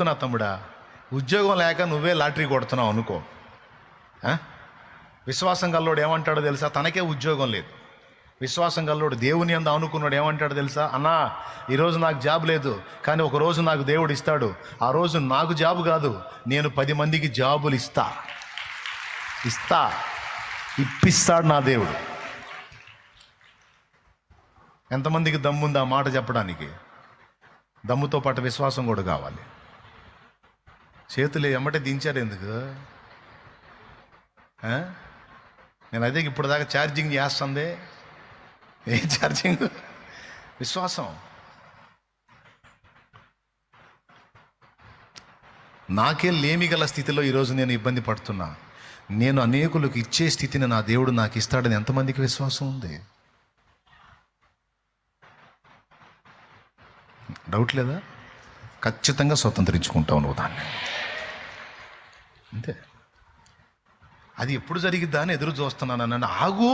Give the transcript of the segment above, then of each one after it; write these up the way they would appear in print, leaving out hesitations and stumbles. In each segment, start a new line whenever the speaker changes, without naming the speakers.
చెప్తున్నా తమ్ముడా, ఉద్యోగం లేక నువ్వే లాటరీ కొడుతున్నావు అనుకో. విశ్వాసం గల్లోడు ఏమంటాడో తెలుసా? తనకే ఉద్యోగం లేదు. విశ్వాసం గల్లోడు దేవుని యందు అనుకున్నాడు ఏమంటాడో తెలుసా? అన్నా, ఈరోజు నాకు జాబ్ లేదు, కానీ ఒక రోజు నాకు దేవుడు ఇస్తాడు. ఆ రోజు నాకు జాబు కాదు, నేను 10 మందికి జాబులు ఇప్పిస్తాడు నా దేవుడు. ఎంతమందికి దమ్ముంది ఆ మాట చెప్పడానికి? దమ్ముతో పాటు విశ్వాసం కూడా కావాలి. చేతులు ఎమ్మటే దించారు ఎందుకు? నేను అదే ఇప్పుడు దాకా ఛార్జింగ్ చేస్తుంది. ఏం ఛార్జింగ్? విశ్వాసం. నాకే లేమి గల స్థితిలో ఈరోజు నేను ఇబ్బంది పడుతున్నా. నేను అనేకులకు ఇచ్చే స్థితిని నా దేవుడు నాకు ఇస్తాడని ఎంతమందికి విశ్వాసం ఉంది? డౌట్ లేదా? ఖచ్చితంగా స్వతంత్రించుకుంటావు నువ్వు దాన్ని. అంతే. అది ఎప్పుడు జరిగిద్దా అని ఎదురు చూస్తున్నాను. నన్ను ఆగు,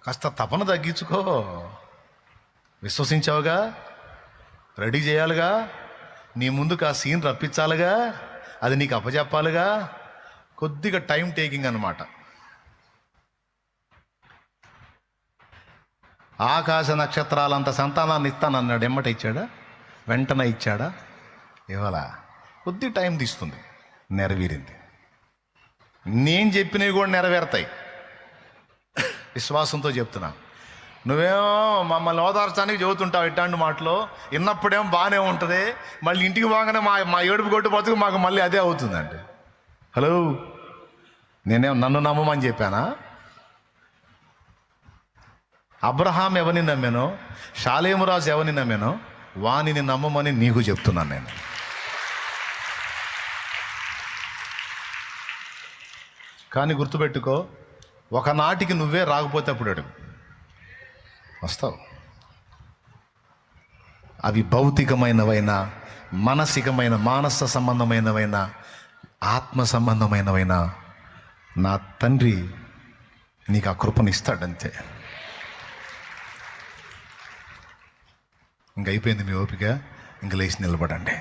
కాస్త తపన తగ్గించుకో. విశ్వసించావుగా, రెడీ చేయాలిగా, నీ ముందుకు ఆ సీన్ రప్పించాలిగా, అది నీకు అప్పచెప్పాలిగా. కొద్దిగా టైం టేకింగ్ అన్నమాట. ఆకాశ నక్షత్రాలంత సంతానాన్ని ఇస్తానన్నాడు, ఎమ్మట ఇచ్చాడా? వెంటనే ఇచ్చాడా? ఇవాళ కొద్ది టైం తీస్తుంది. నెరవేరింది. నేను చెప్పినవి కూడా నెరవేరుతాయి. విశ్వాసంతో చెప్తున్నా. నువ్వేమో మమ్మల్ని ఓదార్చడానికి చెబుతుంటావు ఇట్లాంటి మాటలు, విన్నప్పుడేమో బాగానే ఉంటుంది, మళ్ళీ ఇంటికి పోగానే మా ఏడుపు కొట్టు బతుకు మాకు మళ్ళీ అదే అవుతుందండి. హలో, నేనేమో నన్ను నమ్మమని చెప్పానా? అబ్రహాం ఎవరిని నమ్మానో, షాలేమురాజు ఎవరిని నమ్మానో వానిని నమ్మమని నీకు చెప్తున్నాను నేను. కానీ గుర్తుపెట్టుకో, ఒకనాటికి నువ్వే రాకపోతే అప్పుడు అడుగు, వస్తావు. అవి భౌతికమైనవైనా, మానసికమైన మానస సంబంధమైనవైనా, ఆత్మ సంబంధమైనవైనా నా తండ్రి నీకు ఆ కృపనిస్తాడంతే. ఇంక అయిపోయింది మీ ఓపిక. ఇంక లేచి నిలబడండి.